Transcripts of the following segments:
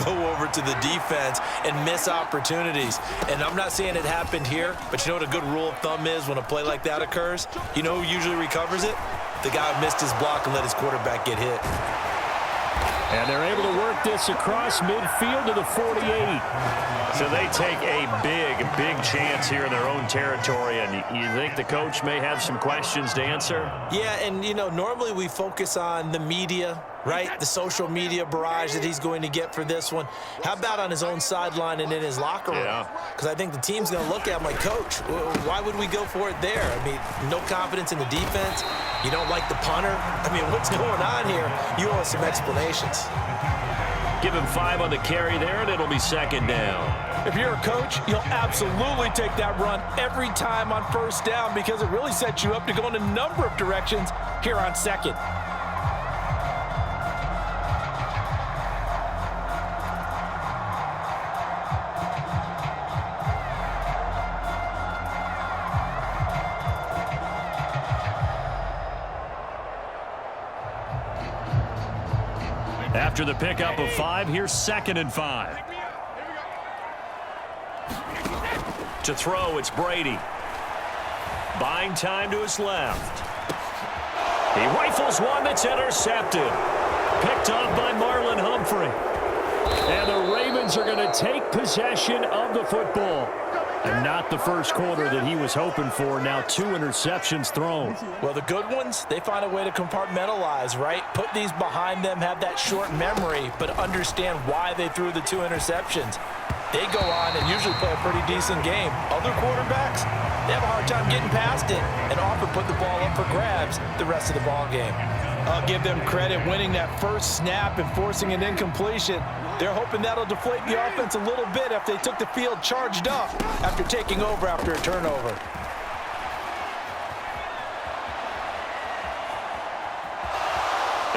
go over to the defense and miss opportunities. And I'm not saying it happened here, but you know what a good rule of thumb is when a play like that occurs? You know who usually recovers it? The guy who missed his block and let his quarterback get hit. And they're able to work this across midfield to the 48. So they take a big chance here in their own territory, and you think the coach may have some questions to answer? Yeah, and, you know, normally we focus on the media, right? The social media barrage that he's going to get for this one. How about on his own sideline and in his locker room? Because I think the team's going to look at him like, Coach, why would we go for it there? I mean, no confidence in the defense. You don't like the punter. I mean, what's going on here? You owe us some explanations. Give him 5 on the carry there, and it'll be second down. If you're a coach, you'll absolutely take that run every time on first down because it really sets you up to go in a number of directions here on second. After the pickup of 5, here's 2nd and 5. To throw, it's Brady. Buying time to his left. He rifles one that's intercepted. Picked off by Marlon Humphrey. And the Ravens are going to take possession of the football. And not the first quarter that he was hoping for. Now 2 interceptions thrown. Well, the good ones, they find a way to compartmentalize, right? Put these behind them, have that short memory, but understand why they threw the 2 interceptions. They go on and usually play a pretty decent game. Other quarterbacks, they have a hard time getting past it and often put the ball up for grabs the rest of the ball game. I'll give them credit winning that first snap and forcing an incompletion. They're hoping that'll deflate the offense a little bit if they took the field charged up after taking over after a turnover.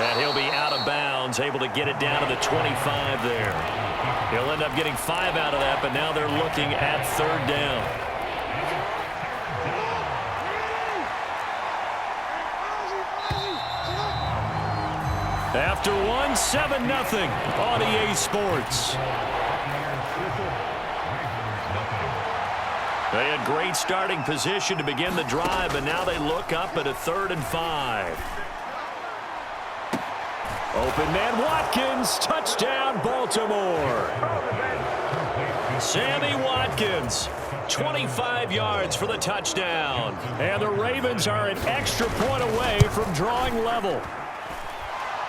And he'll be out of bounds, able to get it down to the 25 there. He'll end up getting 5 out of that, but now they're looking at 3rd down. After 1, 7-0 on EA Sports. They had great starting position to begin the drive, and now they look up at a 3rd and 5. Open man Watkins, touchdown Baltimore. Sammy Watkins, 25 yards for the touchdown. And the Ravens are an extra point away from drawing level.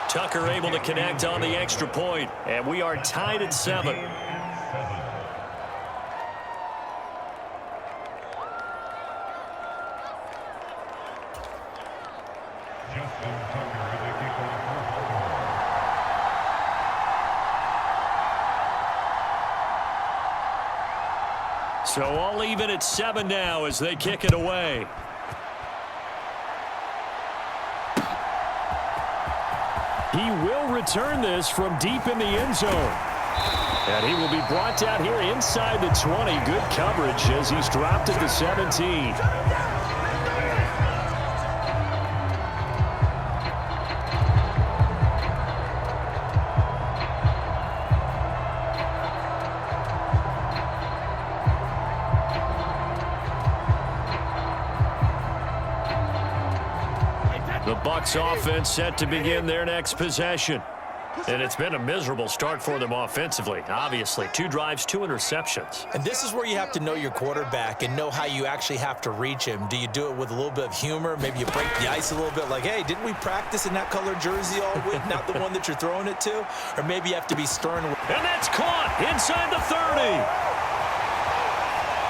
Tucker able to connect on the extra point, and we are tied at 7. So all even at 7 now as they kick it away. He will return this from deep in the end zone. And he will be brought down here inside the 20. Good coverage as he's dropped at the 17. The Bucs offense set to begin their next possession. And it's been a miserable start for them offensively, obviously. 2 drives, 2 interceptions. And this is where you have to know your quarterback and know how you actually have to reach him. Do you do it with a little bit of humor? Maybe you break the ice a little bit like, hey, didn't we practice in that color jersey all week, not the one that you're throwing it to? Or maybe you have to be stern. And that's caught inside the 30.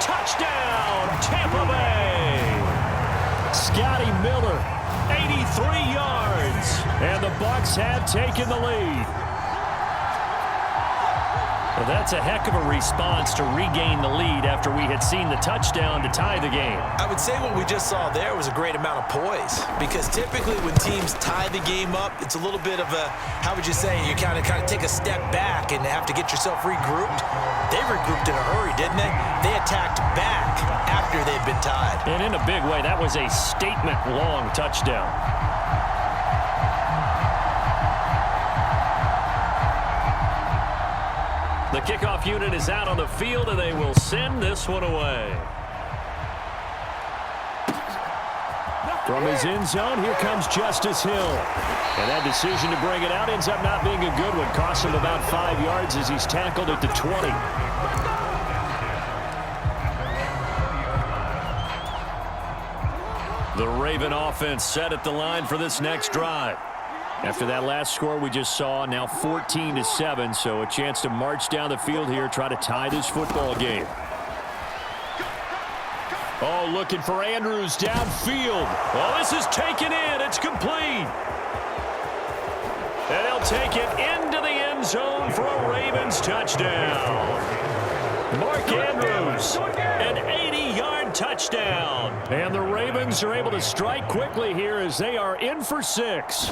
Touchdown, Tampa Bay. Scotty Miller, 83 yards. And the Bucs have taken the lead. Well, that's a heck of a response to regain the lead after we had seen the touchdown to tie the game. I would say what we just saw there was a great amount of poise, because typically when teams tie the game up, it's a little bit of a, how would you say, you kind of take a step back and have to get yourself regrouped. They regrouped in a hurry, didn't they? They attacked back after they'd been tied. And in a big way, that was a statement-long touchdown. The kickoff unit is out on the field, and they will send this one away. From his end zone, here comes Justice Hill. And that decision to bring it out ends up not being a good one. Costs him about 5 yards as he's tackled at the 20. The Raven offense set at the line for this next drive. After that last score we just saw, now 14-7, so a chance to march down the field here, try to tie this football game. Oh, looking for Andrews downfield. Oh, this is taken in. It's complete. And they'll take it into the end zone for a Ravens touchdown. Mark Andrews, an 80-yard touchdown. And the Ravens are able to strike quickly here as they are in for 6.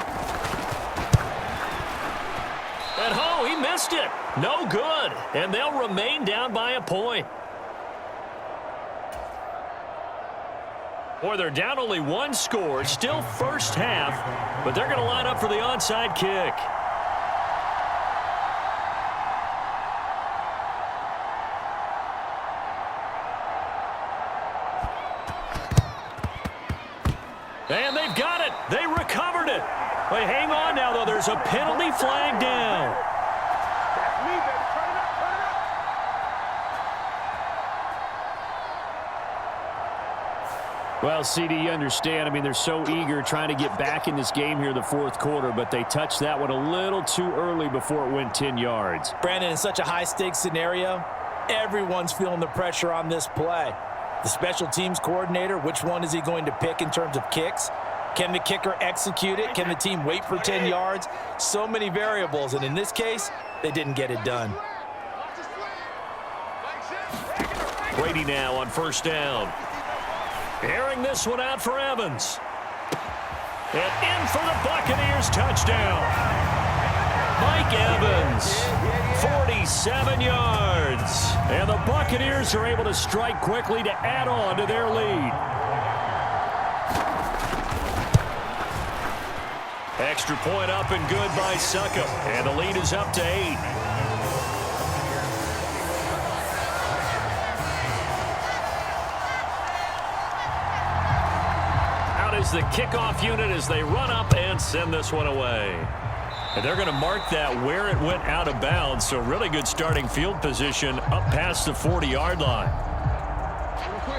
And oh, he missed it. No good. And they'll remain down by a point. Boy, they're down only 1 score, still first half, but they're going to line up for the onside kick. And they've got it. They recovered it. Wait, hang on now, though. There's a penalty flag down. Well, CD, you understand. I mean, they're so eager trying to get back in this game here in the fourth quarter, but they touched that one a little too early before it went 10 yards. Brandon, in such a high-stakes scenario, everyone's feeling the pressure on this play. The special teams coordinator, which one is he going to pick in terms of kicks? Can the kicker execute it? Can the team wait for 10 yards? So many variables, and in this case, they didn't get it done. Brady now on first down. Airing this one out for Evans. And in for the Buccaneers touchdown. Mike Evans, 47 yards. And the Buccaneers are able to strike quickly to add on to their lead. Extra point up and good by Succop. And the lead is up to 8. Is the kickoff unit as they run up and send this one away. And they're going to mark that where it went out of bounds, so really good starting field position up past the 40-yard line.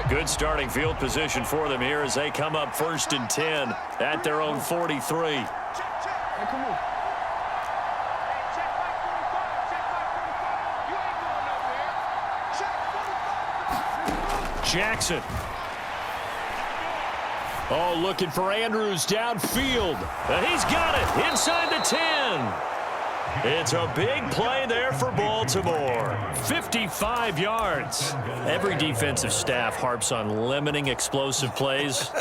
Good starting field position for them here as they come up 1st and 10 at their own 43. Jackson. Oh, looking for Andrews downfield. And he's got it inside the 10. It's a big play there for Baltimore. 55 yards. Every defensive staff harps on limiting explosive plays.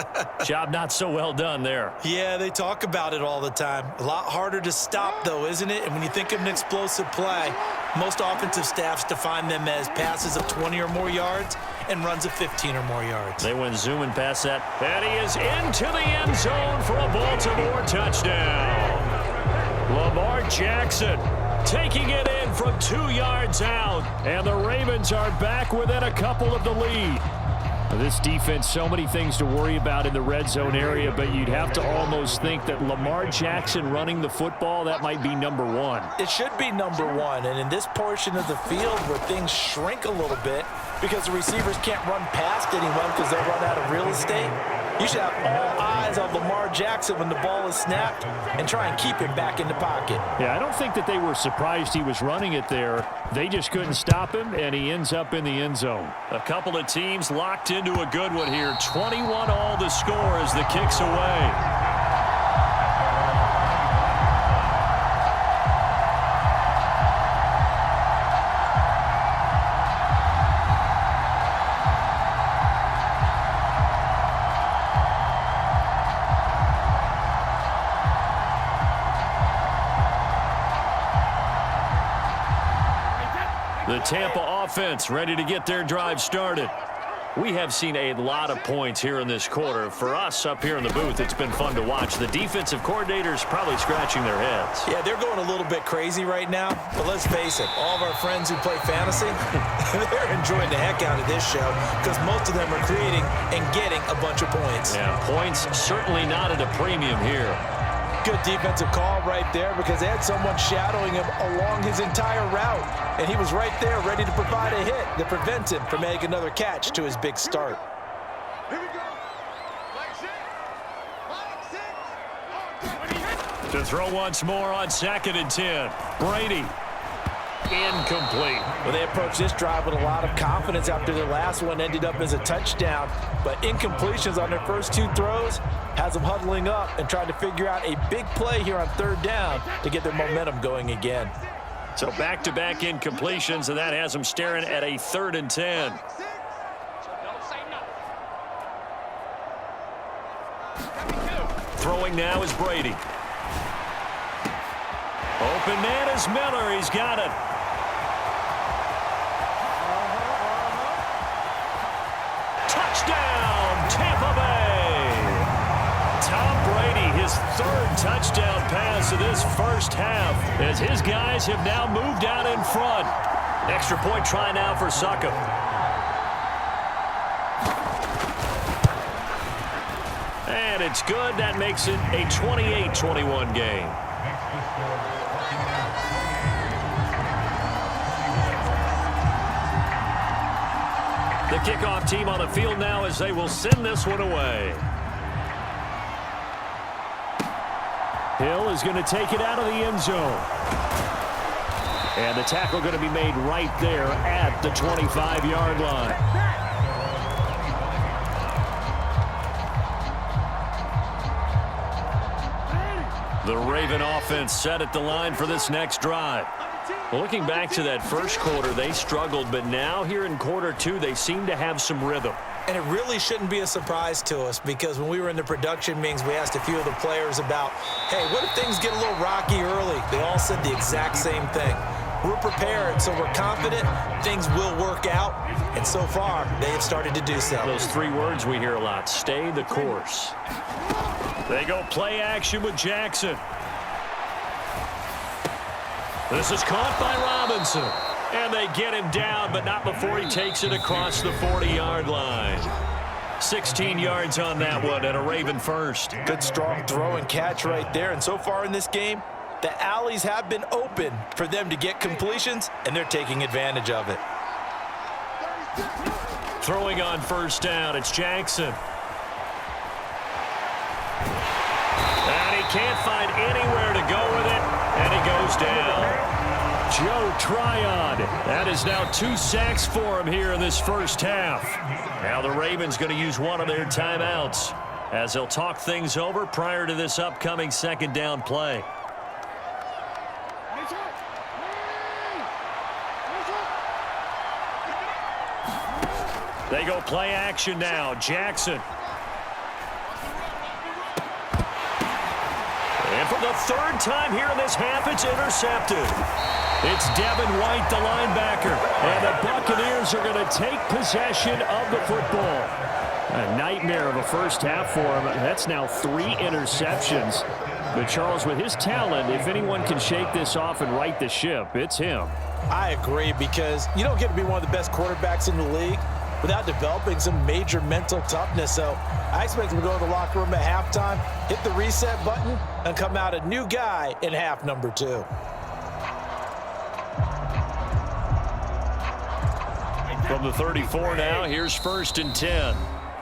Job not so well done there. Yeah, they talk about it all the time. A lot harder to stop, though, isn't it? And when you think of an explosive play, most offensive staffs define them as passes of 20 or more yards and runs of 15 or more yards. They went zooming past that. And he is into the end zone for a Baltimore touchdown. Lamar Jackson taking it in from 2 yards out. And the Ravens are back within a couple of the lead. This defense, so many things to worry about in the red zone area, but you'd have to almost think that Lamar Jackson running the football, that might be number 1. It should be number 1, and in this portion of the field where things shrink a little bit because the receivers can't run past anyone because they'll run out of real estate, you should have all eyes on Lamar Jackson when the ball is snapped and try and keep him back in the pocket. Yeah, I don't think that they were surprised he was running it there. They just couldn't stop him, and he ends up in the end zone. A couple of teams locked into a good one here. 21 all the score as the kick's away. The Tampa offense ready to get their drive started. We have seen a lot of points here in this quarter. For us up here in the booth, it's been fun to watch. The defensive coordinators probably scratching their heads. Yeah, they're going a little bit crazy right now. But let's face it, all of our friends who play fantasy, they're enjoying the heck out of this show because most of them are creating and getting a bunch of points. Yeah, points certainly not at a premium here. Good defensive call right there because they had someone shadowing him along his entire route. And he was right there ready to provide a hit that prevents him from making another catch to his big start. Here we go. To throw once more on 2nd and 10. Brady. Incomplete. Well, they approached this drive with a lot of confidence after their last one ended up as a touchdown. But incompletions on their first 2 throws has them huddling up and trying to figure out a big play here on 3rd down to get their momentum going again. So back-to-back incompletions, and that has them staring at a 3rd and 10. Throwing now is Brady. Open man is Miller. He's got it. Touchdown, Tampa Bay. Tom Brady, his 3rd touchdown pass of this first half, as his guys have now moved out in front. Extra point try now for Suckup. And it's good. That makes it a 28-21 game. The kickoff team on the field now as they will send this one away. Hill is going to take it out of the end zone. And the tackle going to be made right there at the 25-yard line. The Raven offense set at the line for this next drive. Well, looking back to that first quarter, they struggled, but now here in quarter 2, they seem to have some rhythm. And it really shouldn't be a surprise to us because when we were in the production meetings, we asked a few of the players about, hey, what if things get a little rocky early? They all said the exact same thing. We're prepared, so we're confident things will work out. And so far, they have started to do so. Those 3 words we hear a lot, stay the course. They go play action with Jackson. This is caught by Robinson. And they get him down, but not before he takes it across the 40-yard line. 16 yards on that one and a Raven first. Good strong throw and catch right there. And so far in this game, the alleys have been open for them to get completions, and they're taking advantage of it. Throwing on 1st down, it's Jackson. And he can't find anywhere to go with it, and he goes down. Joe Tryon. That is now 2 sacks for him here in this first half. Now the Ravens going to use one of their timeouts as they'll talk things over prior to this upcoming 2nd down play. They go play action now. Jackson. And for the 3rd time here in this half, it's intercepted. It's Devin White, the linebacker. And the Buccaneers are going to take possession of the football. A nightmare of a first half for him. That's now 3 interceptions. But Charles, with his talent, if anyone can shake this off and right the ship, it's him. I agree, because you don't get to be one of the best quarterbacks in the league without developing some major mental toughness. So I expect him to go to the locker room at halftime, hit the reset button, and come out a new guy in half number 2. From the 34 now, here's 1st and 10.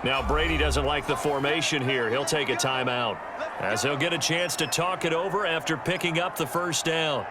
Now Brady doesn't like the formation here. He'll take a timeout as he'll get a chance to talk it over after picking up the 1st down.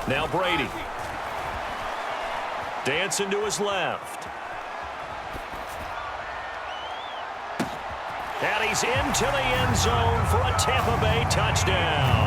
Now Brady. Dancing to his left. And he's into the end zone for a Tampa Bay touchdown.